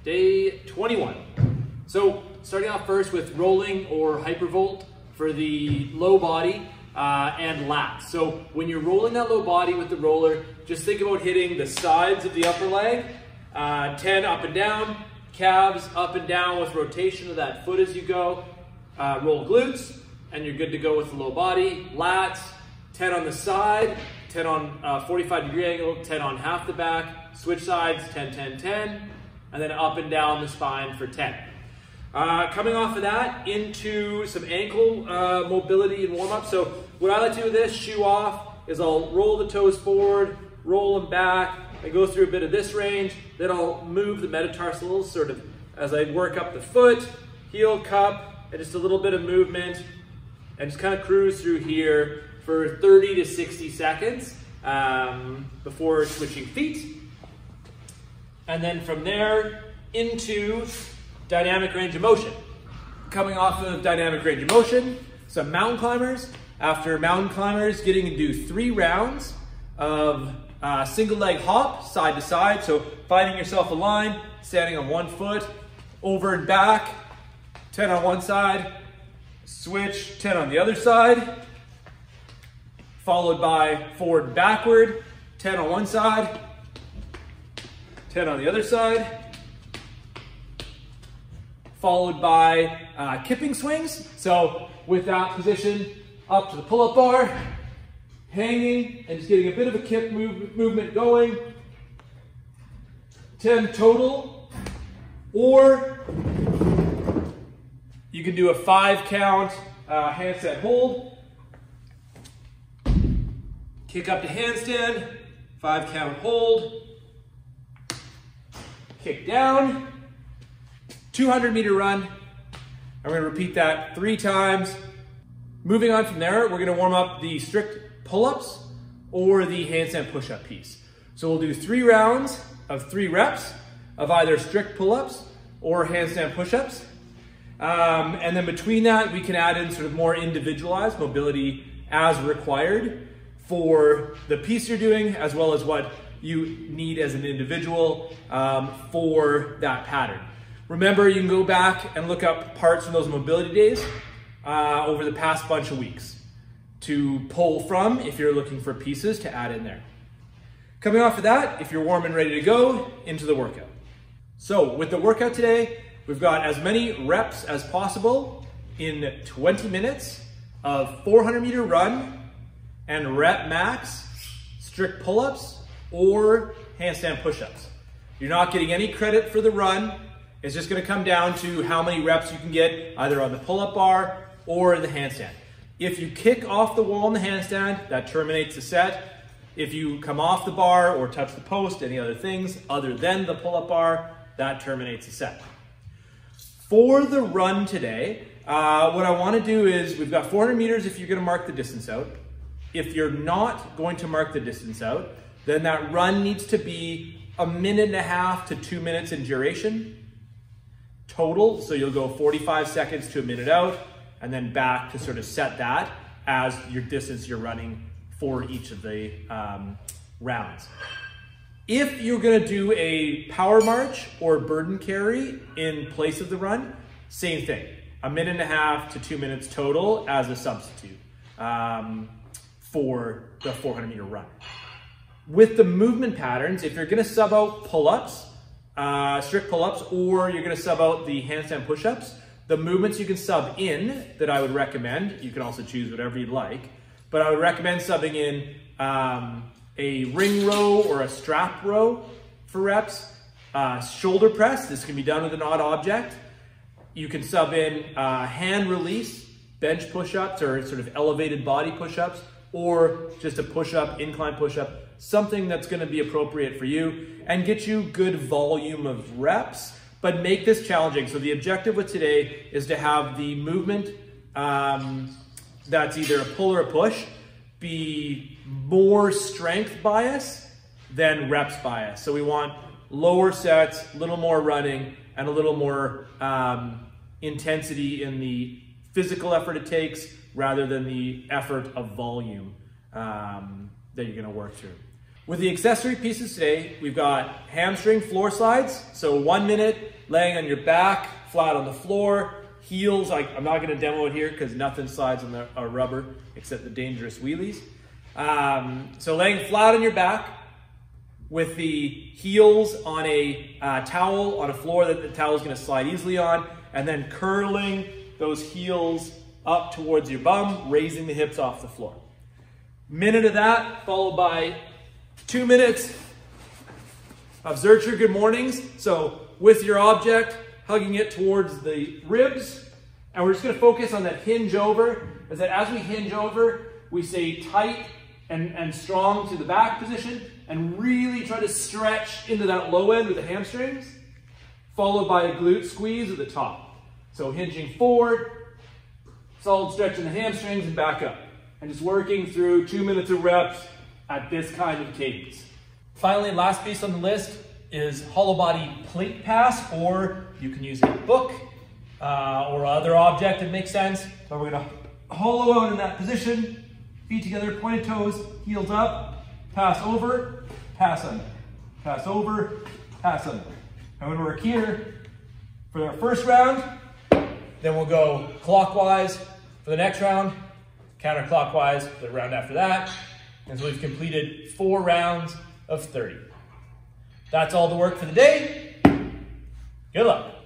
Day 21. So starting off first with rolling or hypervolt for the low body and lats. So when you're rolling that low body with the roller, just think about hitting the sides of the upper leg, 10 up and down, calves up and down with rotation of that foot as you go, roll glutes, and you're good to go with the low body. Lats, 10 on the side, 10 on 45-degree angle, 10 on half the back, switch sides, 10, 10, 10, and then up and down the spine for 10. Coming off of that into some ankle mobility and warm up. So what I like to do with this, shoe off, is I'll roll the toes forward, roll them back, and go through a bit of this range. Then I'll move the metatarsals sort of as I work up the foot, heel cup, and just a little bit of movement, and just kind of cruise through here for 30 to 60 seconds before switching feet. And then from there into dynamic range of motion. Coming off of dynamic range of motion, some mountain climbers. After mountain climbers, getting to do 3 rounds of single leg hop, side to side. So finding yourself a line, standing on one foot, over and back, 10 on one side, switch, 10 on the other side, followed by forward and backward, 10 on one side, 10 on the other side, followed by kipping swings. So with that position, up to the pull-up bar, hanging, and just getting a bit of a kip movement going. 10 total, or you can do a 5 count handstand hold. Kick up to handstand, 5 count hold. Kick down, 200-meter run. I'm going to repeat that 3 times. Moving on from there, we're going to warm up the strict pull-ups or the handstand push-up piece. So we'll do 3 rounds of 3 reps of either strict pull-ups or handstand push-ups. And then between that, we can add in sort of more individualized mobility as required for the piece you're doing, as well as what you need as an individual for that pattern. Remember, you can go back and look up parts from those mobility days over the past bunch of weeks to pull from if you're looking for pieces to add in there. Coming off of that, if you're warm and ready to go, into the workout. So with the workout today, we've got as many reps as possible in 20 minutes of 400-meter run and rep max, strict pull-ups, or handstand push-ups. You're not getting any credit for the run. It's just going to come down to how many reps you can get either on the pull-up bar or the handstand. If you kick off the wall in the handstand, that terminates the set. If you come off the bar or touch the post, any other things other than the pull-up bar, that terminates the set. For the run today, what I want to do is, we've got 400 meters if you're going to mark the distance out. If you're not going to mark the distance out, then that run needs to be 1.5 minutes to 2 minutes in duration total. So you'll go 45 seconds to 1 minute out, and then back to sort of set that as your distance you're running for each of the rounds. If you're going to do a power march or burden carry in place of the run, same thing, 1.5 minutes to 2 minutes total as a substitute for the 400-meter run. With the movement patterns, if you're going to sub out pull-ups, strict pull-ups, or you're going to sub out the handstand push-ups, the movements you can sub in that I would recommend, you can also choose whatever you'd like, but I would recommend subbing in a ring row or a strap row for reps. Shoulder press, this can be done with an odd object. You can sub in hand release, bench push-ups, or sort of elevated body push-ups, or just a push-up, incline push-up, something that's going to be appropriate for you and get you good volume of reps, but make this challenging. So the objective with today is to have the movement that's either a pull or a push be more strength bias than reps bias. So we want lower sets, a little more running, and a little more intensity in the physical effort it takes rather than the effort of volume that you're going to work through. With the accessory pieces today, we've got hamstring floor slides. So 1 minute laying on your back, flat on the floor, heels. I'm not gonna demo it here because nothing slides on the rubber except the dangerous wheelies. So laying flat on your back with the heels on a towel on a floor that the towel is gonna slide easily on, and then curling those heels up towards your bum, raising the hips off the floor. Minute of that, followed by 2 minutes of Zercher good mornings. So with your object, hugging it towards the ribs, and we're just gonna focus on that hinge over, is that as we hinge over, we stay tight and strong to the back position, and really try to stretch into that low end with the hamstrings, followed by a glute squeeze at the top. So hinging forward, solid stretch in the hamstrings, and back up. And just working through 2 minutes of reps at this kind of cadence. Finally, last piece on the list is hollow body plate pass, or you can use a book or other object that makes sense. So we're gonna hollow out in that position, feet together, pointed toes, heels up, pass over, pass under, pass over, pass under. I'm gonna work here for our first round, then we'll go clockwise for the next round, counterclockwise for the round after that. And so we've completed 4 rounds of 30. That's all the work for the day. Good luck.